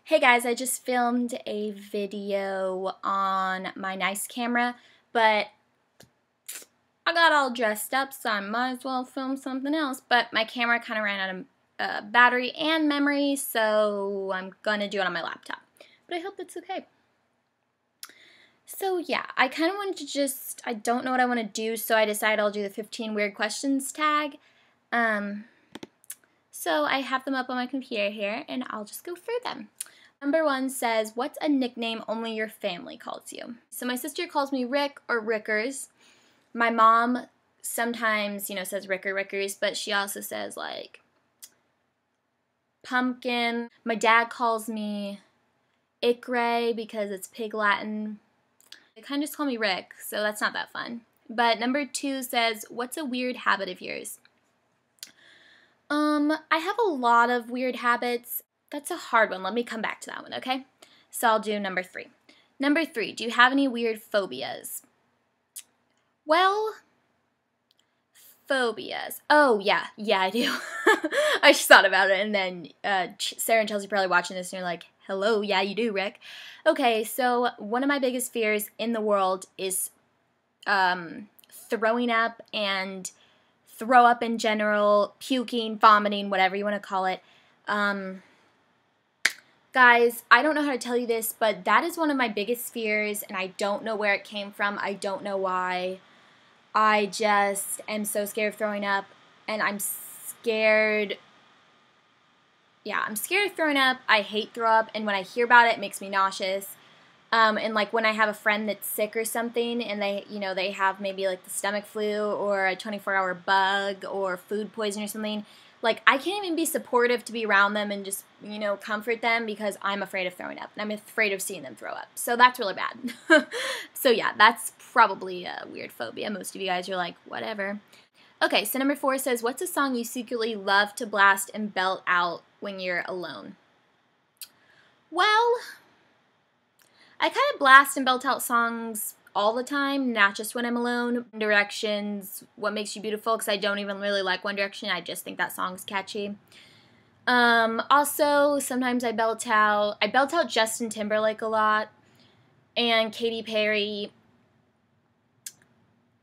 Hey guys, I just filmed a video on my nice camera, but I got all dressed up, so I might as well film something else. But my camera kind of ran out of battery and memory, so I'm gonna do it on my laptop. But I hope it's okay. So yeah, I kind of wanted to I don't know what I want to do, so I decided I'll do the 15 weird questions tag. So I have them up on my computer here, and I'll just go through them. Number 1 says, what's a nickname only your family calls you? So my sister calls me Rick or Rickers. My mom sometimes, says Rick or Rickers, but she also says, like, Pumpkin. My dad calls me Icray because it's Pig Latin. They kind of just call me Rick, so that's not that fun. But number 2 says, what's a weird habit of yours? I have a lot of weird habits. That's a hard one. Let me come back to that one, okay? So I'll do number 3. Number 3, do you have any weird phobias? Well, phobias. Oh, yeah, I do. I just thought about it, and then Sarah and Chelsea are probably watching this, and you're like, hello, yeah, you do, Rick. Okay, so one of my biggest fears in the world is throwing up and throw up in general, puking, vomiting, whatever you want to call it. Guys, I don't know how to tell you this, but that is one of my biggest fears, and I don't know where it came from. I don't know why. I just am so scared of throwing up, and I'm scared. Yeah, I'm scared of throwing up. I hate throw up, and when I hear about it, it makes me nauseous. And like when I have a friend that's sick or something, and they have maybe like the stomach flu or a 24-hour bug or food poisoning or something, like I can't even be supportive to be around them and just, comfort them because I'm afraid of throwing up and I'm afraid of seeing them throw up. So that's really bad. So yeah, that's probably a weird phobia. Most of you guys are like, whatever. Okay, so number 4 says, what's a song you secretly love to blast and belt out when you're alone? Well, I kind of blast and belt out songs all the time, not just when I'm alone. One Direction's What Makes You Beautiful, because I don't even really like One Direction. I just think that song's catchy. Also, sometimes I belt out Justin Timberlake a lot, and Katy Perry,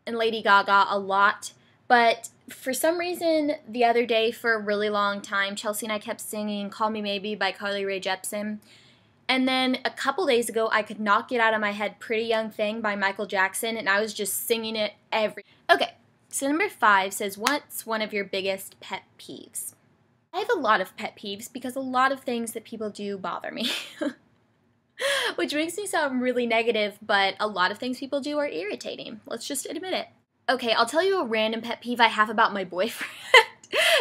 and Lady Gaga a lot. But for some reason, the other day, for a really long time, Chelsea and I kept singing Call Me Maybe by Carly Rae Jepsen. And then a couple days ago, I could not get out of my head Pretty Young Thing by Michael Jackson, and I was just singing it Okay, so number 5 says, what's one of your biggest pet peeves? I have a lot of pet peeves because a lot of things that people do bother me. Which makes me sound really negative, but a lot of things people do are irritating. Let's just admit it. Okay, I'll tell you a random pet peeve I have about my boyfriend.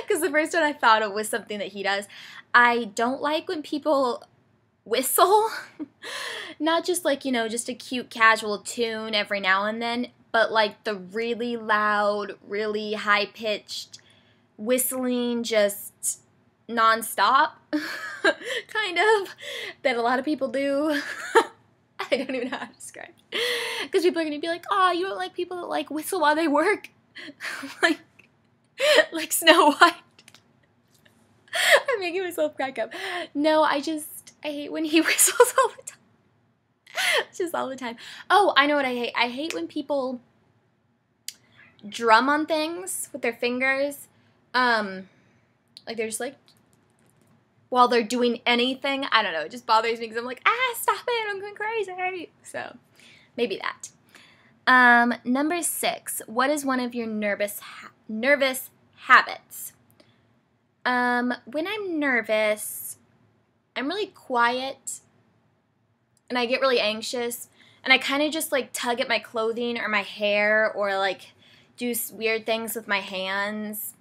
Because the first one I thought of was something that he does. I don't like when people whistle. Not just like, just a cute casual tune every now and then, but like the really loud, really high-pitched whistling just non-stop kind of that a lot of people do. I don't even know how to describe it. Because people are going to be like, oh, you don't like people that like whistle while they work? like Snow White. I'm making myself crack up. No, I hate when he whistles all the time. Just all the time. Oh, I know what I hate. I hate when people drum on things with their fingers. Like they're just like, while they're doing anything. I don't know. It just bothers me because I'm like, stop it. I'm going crazy. So, maybe that. Number 6. What is one of your nervous habits? When I'm nervous, I'm really quiet, and I get really anxious, and I kind of just like tug at my clothing or my hair, or like do weird things with my hands,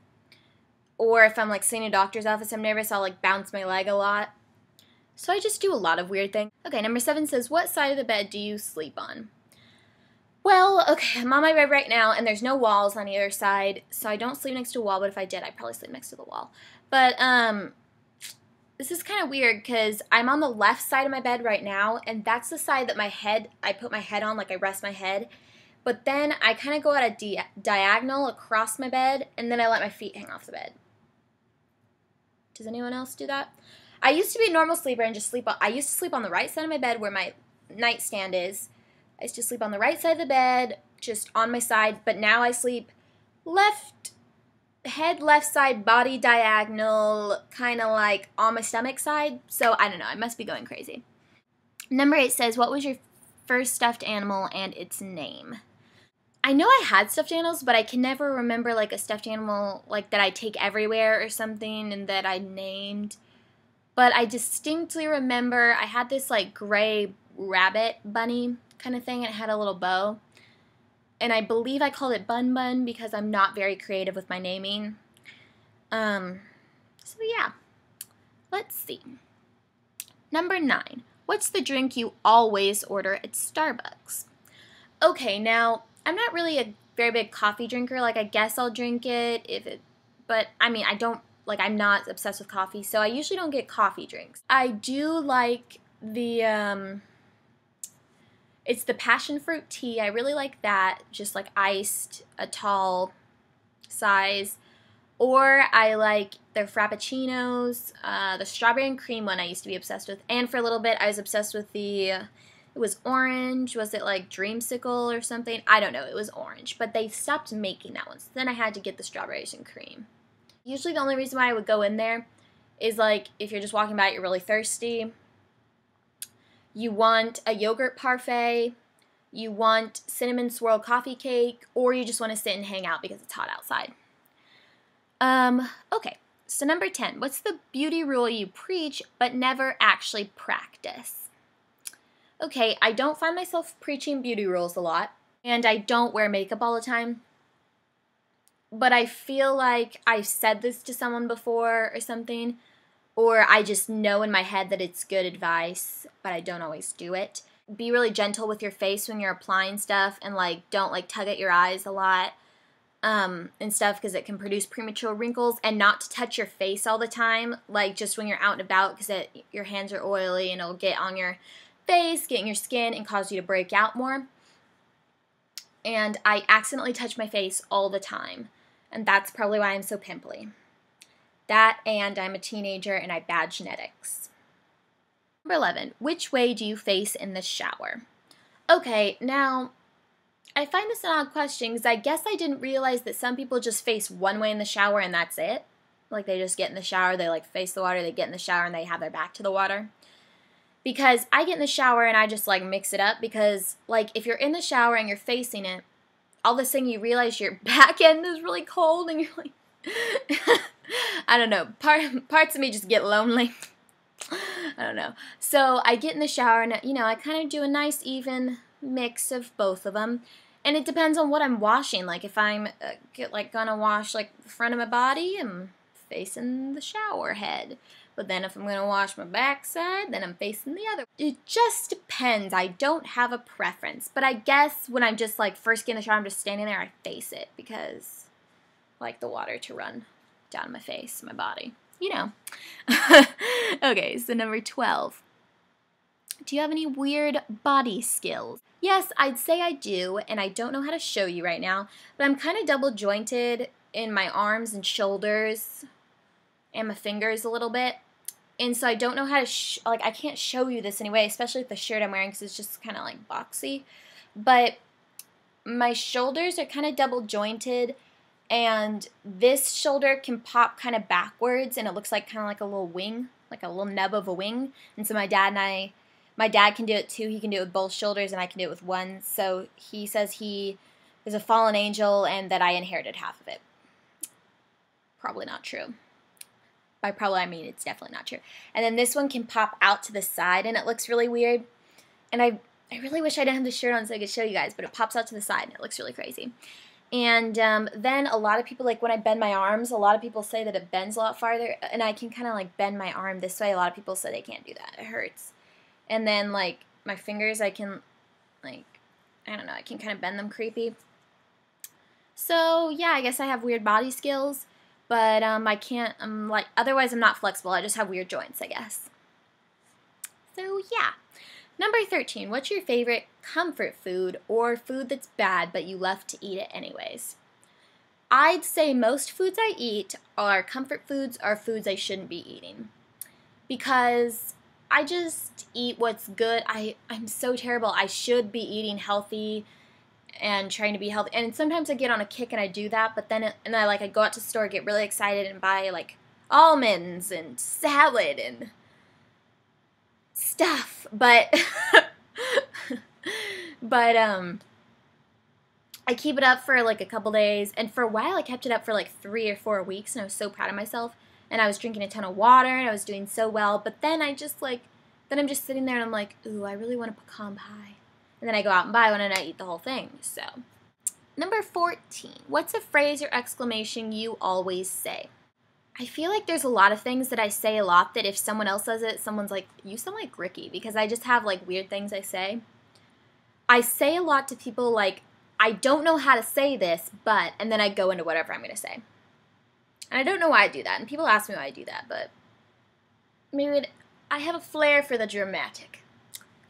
or if I'm like sitting in a doctor's office, I'm nervous, I'll like bounce my leg a lot. So I just do a lot of weird things. Okay, number 7 says, what side of the bed do you sleep on? Well, okay, I'm on my bed right now, and there's no walls on either side, so I don't sleep next to a wall, but if I did, I'd probably sleep next to the wall. But, this is kind of weird because I'm on the left side of my bed right now, and that's the side that I put my head on, like I rest my head. But then I kind of go at a diagonal across my bed, and then I let my feet hang off the bed. Does anyone else do that? I used to be a normal sleeper and just sleep on, I used to sleep on the right side of my bed where my nightstand is. I used to sleep on the right side of the bed, just on my side, but now I sleep head left side, body diagonal, kind of like on my stomach side. So I don't know, I must be going crazy. Number 8 says, what was your first stuffed animal and its name? I know I had stuffed animals, but I can never remember like a stuffed animal like that I take everywhere or something and that I named. But I distinctly remember I had this like gray rabbit bunny kind of thing. It had a little bow. And I believe I called it Bun Bun because I'm not very creative with my naming. So yeah, let's see. Number 9, what's the drink you always order at Starbucks? Okay, now, I'm not really a very big coffee drinker. Like, I guess I'll drink it but I mean, I'm not obsessed with coffee, so I usually don't get coffee drinks. I do like it's the passion fruit tea. I really like that, just like iced, a tall size. Or I like their frappuccinos, the strawberry and cream one I used to be obsessed with. And for a little bit, I was obsessed with it was orange. Was it like Dreamsicle or something? I don't know. It was orange. But they stopped making that one. So then I had to get the strawberries and cream. Usually the only reason why I would go in there is like if you're just walking by, you're really thirsty. You want a yogurt parfait. You want cinnamon swirl coffee cake. Or you just want to sit and hang out because it's hot outside. Okay, so number 10, what's the beauty rule you preach but never actually practice? Okay, I don't find myself preaching beauty rules a lot, and I don't wear makeup all the time, but I feel like I've said this to someone before or something, or I just know in my head that it's good advice, but I don't always do it. Be really gentle with your face when you're applying stuff, and like don't like tug at your eyes a lot. And stuff because it can produce premature wrinkles, and not to touch your face all the time, like just when you're out and about because your hands are oily and it'll get on your face, get in your skin, and cause you to break out more. And I accidentally touch my face all the time, and that's probably why I'm so pimply. That, and I'm a teenager and I have bad genetics. Number 11, which way do you face in the shower? Okay, now I find this an odd question because I guess I didn't realize that some people just face one way in the shower and that's it. Like they just get in the shower, they like face the water, they get in the shower and they have their back to the water. Because I get in the shower and I just like mix it up because like if you're in the shower and you're facing it, all of a sudden you realize your back end is really cold and you're like, I don't know, parts of me just get lonely. I don't know. So I get in the shower and I kind of do a nice even mix of both of them. And it depends on what I'm washing. Like if I'm gonna wash like the front of my body, I'm facing the shower head. But then if I'm gonna wash my backside, then I'm facing the other. It just depends. I don't have a preference. But I guess when I'm just like first getting in the shower, I'm just standing there, I face it because I like the water to run down my face, my body. Okay, so number 12. Do you have any weird body skills? Yes, I'd say I do, and I don't know how to show you right now, but I'm kind of double jointed in my arms and shoulders and my fingers a little bit, and so I don't know how to, I can't show you this anyway, especially with the shirt I'm wearing because it's just kind of like boxy, but my shoulders are kind of double jointed, and this shoulder can pop kind of backwards, and it looks like kind of like a little wing, like a little nub of a wing, and so my dad can do it too. He can do it with both shoulders, and I can do it with one. So he says he is a fallen angel and that I inherited half of it. Probably not true. By probably, I mean it's definitely not true. And then this one can pop out to the side, and it looks really weird. And I really wish I didn't have the shirt on so I could show you guys, but it pops out to the side, and it looks really crazy. And then a lot of people, like when I bend my arms, a lot of people say that it bends a lot farther, and I can kind of like bend my arm this way. A lot of people say they can't do that. It hurts. And then, like, my fingers, I can, like, I don't know, I can kind of bend them creepy. So, yeah, I guess I have weird body skills, but otherwise I'm not flexible. I just have weird joints, I guess. So, yeah. Number 13, what's your favorite comfort food or food that's bad but you love to eat it anyways? I'd say most foods I eat are comfort foods or foods I shouldn't be eating. because I just eat what's good. I'm so terrible. I should be eating healthy and trying to be healthy. And sometimes I get on a kick and I do that, but then I go out to the store, get really excited and buy like almonds and salad and stuff. But but I keep it up for like a couple days, and for a while I kept it up for like 3 or 4 weeks, and I was so proud of myself. And I was drinking a ton of water, and I was doing so well. But then I'm just sitting there, and I'm like, ooh, I really want a pecan pie. And then I go out and buy one, and I eat the whole thing. So, number 14. What's a phrase or exclamation you always say? I feel like there's a lot of things that I say a lot that if someone else says it, someone's like, you sound like Ricky, because I just have like weird things I say. I say a lot to people like, I don't know how to say this, but, and then I go into whatever I'm going to say. And I don't know why I do that, and people ask me why I do that, but maybe I have a flair for the dramatic,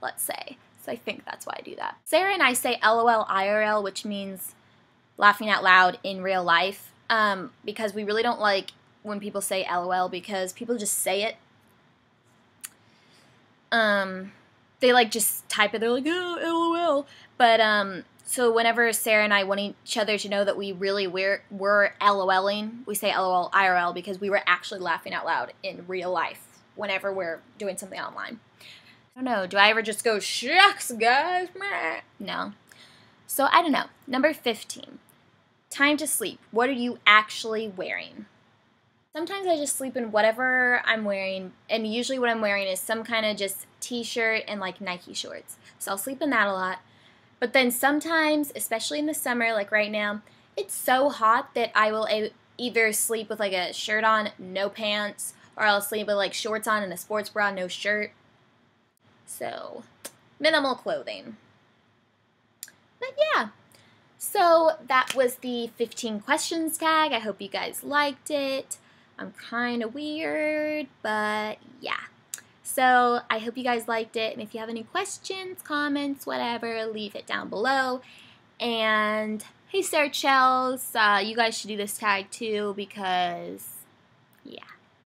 let's say. So I think that's why I do that. Sarah and I say LOL IRL, which means laughing out loud in real life, because we really don't like when people say LOL, because people just say it. They like just type it, they're like, oh, LOL. But, so whenever Sarah and I want each other to know that we really were LOLing, we say LOL IRL, because we were actually laughing out loud in real life whenever we're doing something online. I don't know, do I ever just go, shucks, guys? No. So, I don't know. Number 15. Time to sleep. What are you actually wearing? Sometimes I just sleep in whatever I'm wearing, and usually what I'm wearing is some kind of just t-shirt and like Nike shorts. So I'll sleep in that a lot. But then sometimes, especially in the summer, like right now, it's so hot that I will either sleep with like a shirt on, no pants, or I'll sleep with like shorts on and a sports bra, no shirt. So, minimal clothing. But yeah. So that was the 15 questions tag. I hope you guys liked it. I'm kind of weird, but yeah. So I hope you guys liked it, and if you have any questions, comments, whatever, leave it down below. And hey, Sarah Chels, you guys should do this tag too, because yeah.